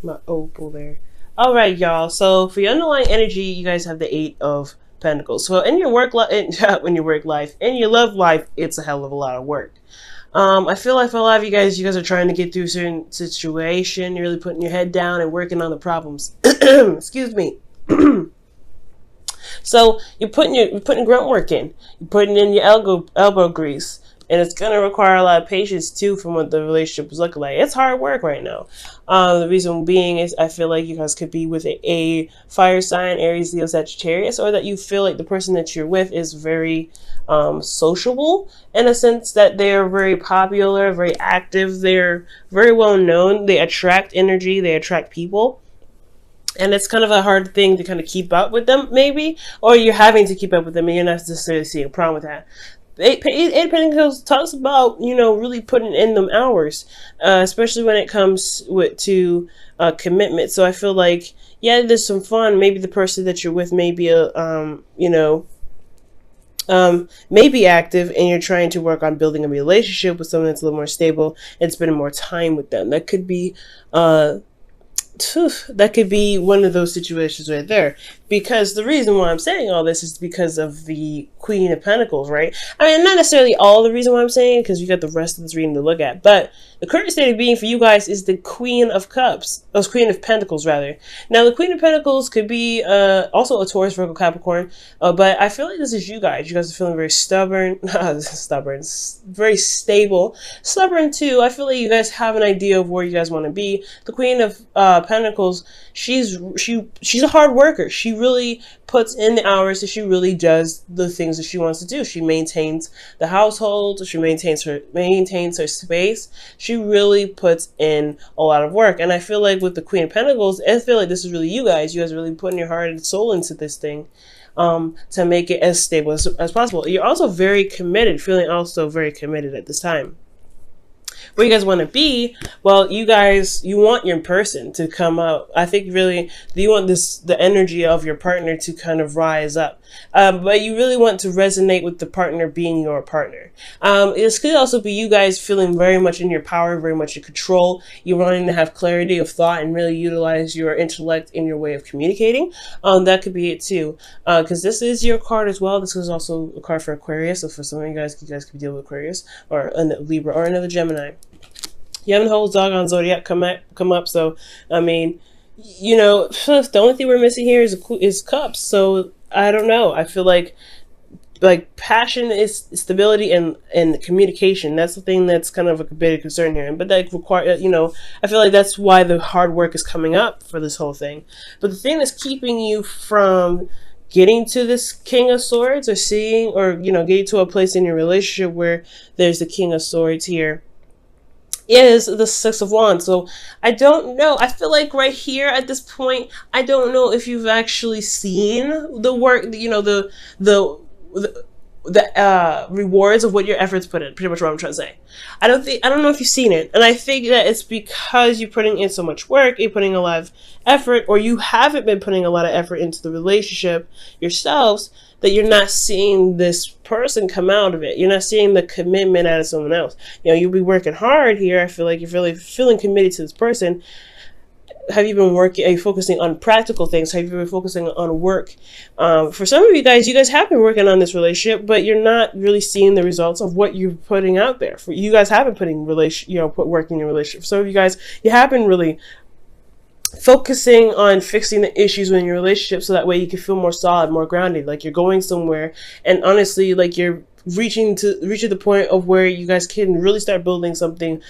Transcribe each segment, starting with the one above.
My opal there. All right, y'all. So for your underlying energy, you guys have the Eight of Pentacles. So in your work life, in your work life, in your love life, it's a hell of a lot of work. I feel like for a lot of you guys are trying to get through a certain situation. You're really putting your head down and working on the problems. Excuse me. So you're putting grunt work in. You're putting in your elbow grease. And it's gonna require a lot of patience too from what the relationship is looking like. It's hard work right now. The reason being is I feel like you guys could be with a fire sign, Aries, Leo, Sagittarius, or that you feel like the person that you're with is very sociable in a sense that they're very popular, very active, they're very well known, they attract energy, they attract people. And it's kind of a hard thing to kind of keep up with them, maybe, or you're having to keep up with them and you're not necessarily seeing a problem with that. Eight Pentacles talks about, really putting in them hours, especially when it comes to commitment. So I feel like, yeah, there's some fun. Maybe the person that you're with may be may be active and you're trying to work on building a relationship with someone that's a little more stable and spending more time with them. That could be one of those situations right there. Because the reason why I'm saying all this is because of the Queen of Pentacles, right? I mean, not necessarily all the reason why I'm saying, because you got the rest of this reading to look at. But the current state of being for you guys is the Queen of Cups. Queen of Pentacles, rather. Now, the Queen of Pentacles could be also a Taurus, Virgo, Capricorn. But I feel like this is you guys. You guys are feeling very stubborn. Very stable. Stubborn, too. I feel like you guys have an idea of where you guys want to be. The Queen of Pentacles, she's a hard worker. She really puts in the hours, and she really does the things that she wants to do. She maintains the household, she maintains her space. She really puts in a lot of work. And I feel like with the Queen of Pentacles, I feel like this is really you guys. You guys are really putting your heart and soul into this thing to make it as stable as possible. You're also very committed, feeling also very committed at this time. Where you guys want to be, well, you want your person to come out. I think really you want the energy of your partner to kind of rise up. But you really want to resonate with the partner being your partner. This could also be you guys feeling very much in your power, very much in control. You're wanting to have clarity of thought and really utilize your intellect in your way of communicating. That could be it too. Because this is your card as well. This is also a card for Aquarius. So for some of you guys could deal with Aquarius or a Libra or another Gemini. You haven't whole doggone zodiac come up. So I mean, the only thing we're missing here is cups. So I don't know. I feel like passion is stability and communication. That's the thing that's kind of a bit of concern here. But that require I feel like that's why the hard work is coming up for this whole thing. But the thing that's keeping you from getting to this King of Swords or getting to a place in your relationship where there's the King of Swords here is the Six of Wands. So I don't know. I feel like right here at this point, I don't know if you've actually seen the work, the rewards of what your efforts put in. Pretty much what I'm trying to say. I don't know if you've seen it, and I think that it's because you're putting in so much work, you're putting a lot of effort, or you haven't been putting a lot of effort into the relationship yourselves, that you're not seeing this person come out of it. You're not seeing the commitment out of someone else. You'll be working hard here. I feel like you're really feeling committed to this person. Have you been working? Are you focusing on practical things? Have you been focusing on work? For some of you guys have been working on this relationship, but you're not really seeing the results of what you're putting out there. For you guys have been put work in your relationship. Some of you guys, you have been really focusing on fixing the issues in your relationship, so that way you can feel more solid, more grounded, like you're going somewhere, and honestly, like you're reaching the point of where you guys can really start building something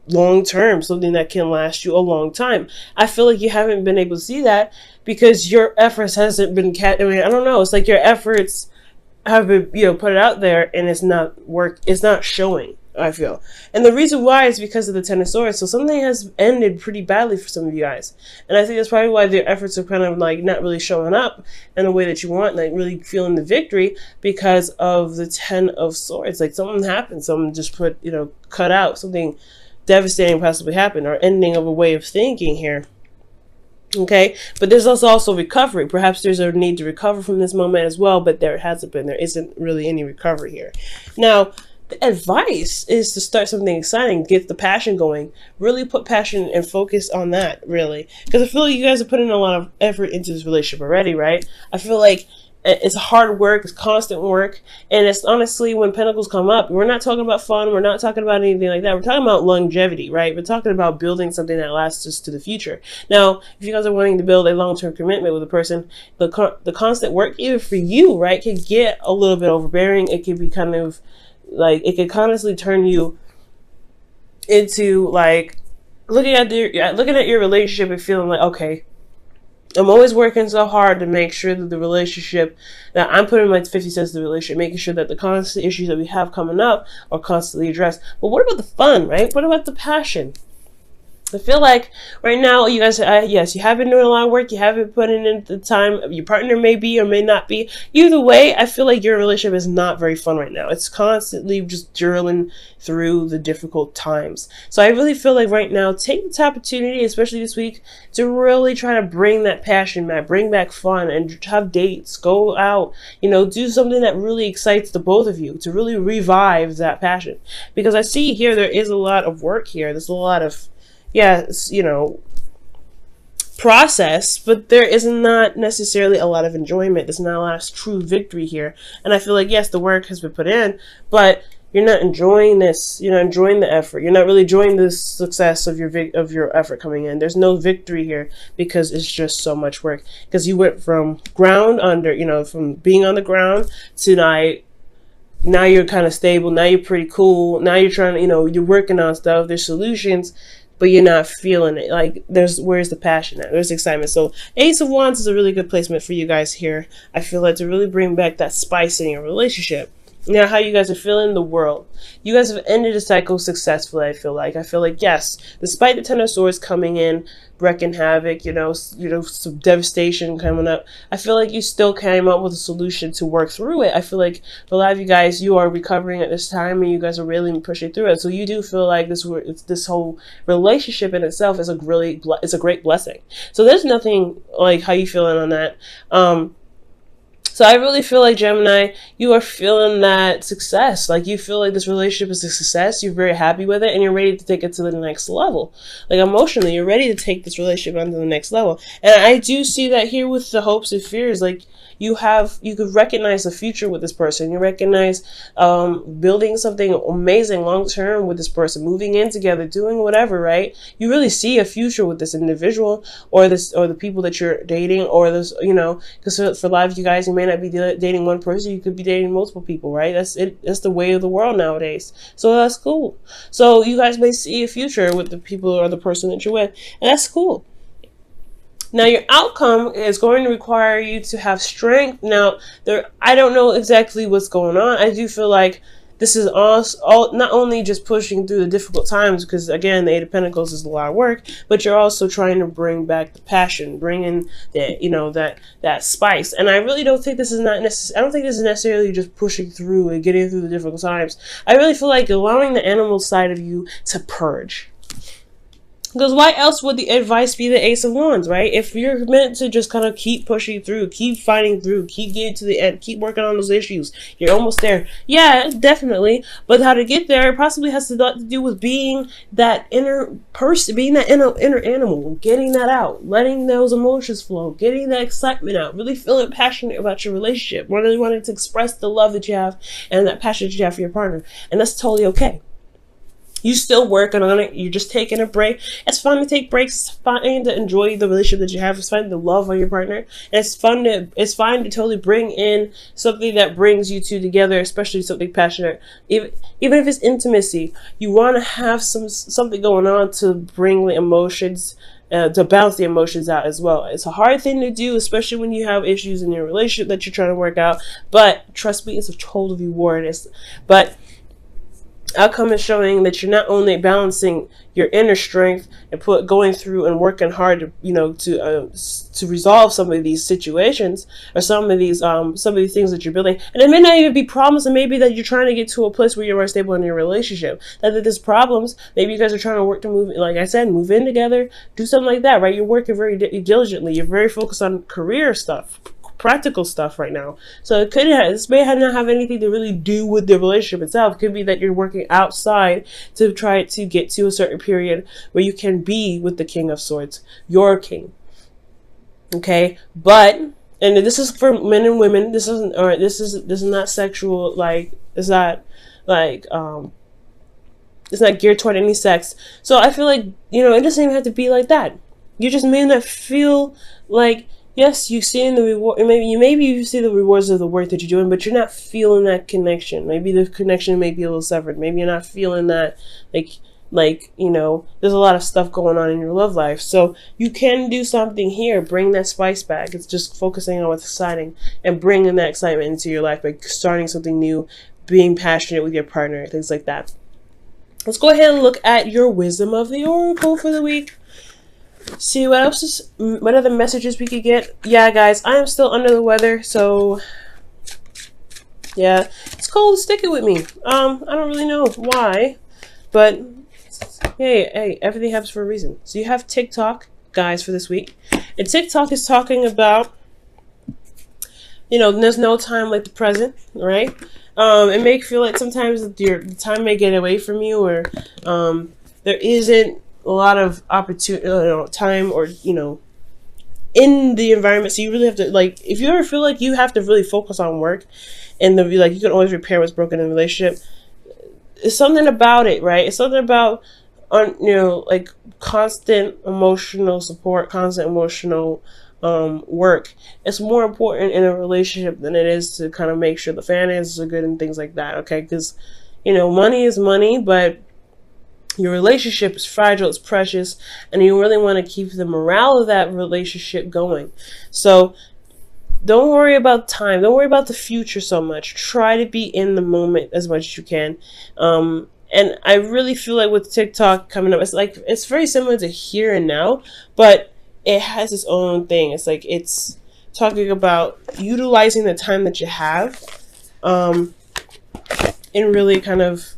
long term, something that can last you a long time. I feel like you haven't been able to see that because your efforts hasn't been I don't know, it's like your efforts have been put it out there and it's not showing, I feel. And the reason why is because of the Ten of Swords. So something has ended pretty badly for some of you guys. And I think that's probably why their efforts are kind of like not really showing up in the way that you want, like really feeling the victory, because of the Ten of Swords. Like something happened, someone just cut out, something devastating possibly happened, or ending of a way of thinking here. Okay, but there's also recovery. Perhaps there's a need to recover from this moment as well, but there isn't really any recovery here. Now, the advice is to start something exciting, get the passion going, really put passion and focus on that, really. Because I feel like you guys are putting a lot of effort into this relationship already, right? I feel like it's hard work, it's constant work, and it's honestly, when pentacles come up, we're not talking about fun, we're not talking about anything like that, we're talking about longevity, right? We're talking about building something that lasts us to the future. Now, if you guys are wanting to build a long-term commitment with a person, the constant work, even for you, right, can get a little bit overbearing. It can be kind of like, it can honestly turn you into like looking at your relationship and feeling like, okay, I'm always working so hard to make sure that the relationship, that I'm putting my 50 cents in the relationship, making sure that the constant issues that we have coming up are constantly addressed. But what about the fun, right? What about the passion? I feel like right now, you guys, yes, you have been doing a lot of work. You haven't put in the time. Your partner may be or may not be. Either way, I feel like your relationship is not very fun right now. It's constantly just drilling through the difficult times. So I really feel like right now, take this opportunity, especially this week, to really try to bring that passion back, bring back fun, and have dates, go out, do something that really excites the both of you, to really revive that passion. Because I see here, there is a lot of work here. There's a lot of, process, but there is not necessarily a lot of enjoyment. There's not a lot of true victory here. And I feel like, yes, the work has been put in, but you're not enjoying this. You're not enjoying the effort. You're not really enjoying the success of your effort coming in. There's no victory here because it's just so much work. Because you went from ground under, from being on the ground to now you're kind of stable. Now you're pretty cool. Now you're trying to, you're working on stuff. There's solutions, but you're not feeling it. Like, where's the passion at? There's excitement. So Ace of Wands is a really good placement for you guys here. I feel like to really bring back that spice in your relationship. Now, how you guys are feeling the world. You guys have ended a cycle successfully, I feel like. Yes, despite the Ten of Swords coming in, wreaking havoc, some devastation coming up, I feel like you still came up with a solution to work through it. I feel like for a lot of you guys, you are recovering at this time and you guys are really pushing through it. So you do feel like this whole relationship in itself is it's a great blessing. So there's nothing like how you feeling on that. So I really feel like, Gemini, you are feeling that success. Like, you feel like this relationship is a success. You're very happy with it, and you're ready to take it to the next level. Like, emotionally, you're ready to take this relationship onto the next level. And I do see that here with the hopes and fears. Like, you could recognize the future with this person. You recognize building something amazing long-term with this person, moving in together, doing whatever, right? You really see a future with this individual or the people that you're dating, or this, because for a lot of you guys, you may not be dating one person, you could be dating multiple people, right? That's it. That's the way of the world nowadays. So that's cool. So you guys may see a future with the people or the person that you're with, and that's cool. Now, your outcome is going to require you to have strength. Now, I don't know exactly what's going on. I do feel like this is all not only just pushing through the difficult times, because again, the Eight of Pentacles is a lot of work, but you're also trying to bring back the passion, bring in that spice. And I really don't think this is I don't think this is necessarily just pushing through and getting through the difficult times. I really feel like allowing the animal side of you to purge. Because why else would the advice be the Ace of Wands, right? If you're meant to just kind of keep pushing through, keep fighting through, keep getting to the end, keep working on those issues, you're almost there. Yeah, definitely. But how to get there possibly has a lot to do with being that inner person, being that inner animal, getting that out, letting those emotions flow, getting that excitement out, really feeling passionate about your relationship, really wanting to express the love that you have and that passion that you have for your partner. And that's totally okay. You still working on it. You're just taking a break. It's fun to take breaks. It's fine to enjoy the relationship that you have. It's fun to love on your partner. And it's fine to totally bring in something that brings you two together, especially something passionate. Even if it's intimacy, you want to have something going on to bring the emotions, to balance the emotions out as well. It's a hard thing to do, especially when you have issues in your relationship that you're trying to work out. But trust me, it's a total reward. But outcome is showing that you're not only balancing your inner strength and going through and working hard to resolve some of these situations or some of these things that you're building, and it may not even be problems, and maybe that you're trying to get to a place where you're more stable in your relationship. That there's problems, maybe you guys are trying to work to move, like I said, move in together, do something like that, right? You're working very diligently. You're very focused on career stuff, practical stuff right now. So it could have, this may not have anything to really do with the relationship itself. It could be that you're working outside to try to get to a certain period where you can be with the King of Swords, your king. Okay, but, and this is for men and women. This isn't, or this is not sexual. Like, it's not like it's not geared toward any sex. So I feel like, you know, it doesn't even have to be like that. You just may not feel like, yes, you see in the reward, maybe you see the rewards of the work that you're doing, but you're not feeling that connection. Maybe the connection may be a little severed. Maybe you're not feeling that, like, you know, there's a lot of stuff going on in your love life. So you can do something here. Bring that spice back. It's just focusing on what's exciting and bringing that excitement into your life by starting something new, being passionate with your partner, things like that. Let's go ahead and look at your wisdom of the oracle for the week. See what else is, what other messages we could get. Yeah, guys, I am still under the weather, so yeah, it's cold. Stick it with me. I don't really know why, but hey, everything happens for a reason. So you have TikTok, guys, for this week, and TikTok is talking about, you know, there's no time like the present, right? It may feel like sometimes the time may get away from you, or there isn't a lot of opportunity, time, or, you know, in the environment. So you really have to, like, if you ever feel like you have to really focus on work, and like you can always repair what's broken in a relationship, it's something about it, right? It's something about, you know, like constant emotional support, constant emotional work. It's more important in a relationship than it is to kind of make sure the finances are good and things like that, okay? Because, you know, money is money, but your relationship is fragile, it's precious, and you really want to keep the morale of that relationship going. So don't worry about time. Don't worry about the future so much. Try to be in the moment as much as you can. And I really feel like with TikTok coming up, it's very similar to Here and Now, but it has its own thing. It's like it's talking about utilizing the time that you have, and really kind of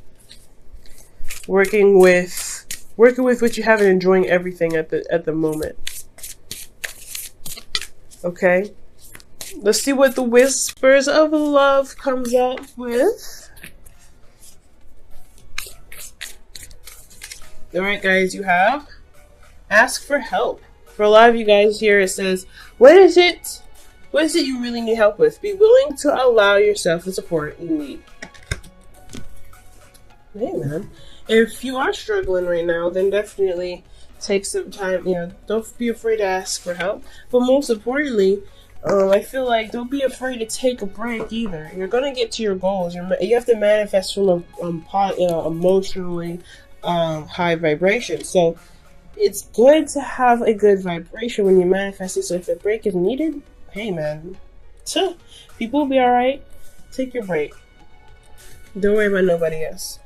working with what you have and enjoying everything at the moment. Okay, let's see what the Whispers of Love comes up with. All right, guys, you have ask for help. For a lot of you guys here, it says, what is it you really need help with? Be willing to allow yourself the support you need. Hey, man. If you are struggling right now, then definitely take some time. You know, don't be afraid to ask for help. But most importantly, I feel like don't be afraid to take a break either. You're gonna get to your goals. You have to manifest from emotionally high vibration. So it's good to have a good vibration when you manifest it. So if a break is needed, hey, man, so people will be all right. Take your break. Don't worry about nobody else.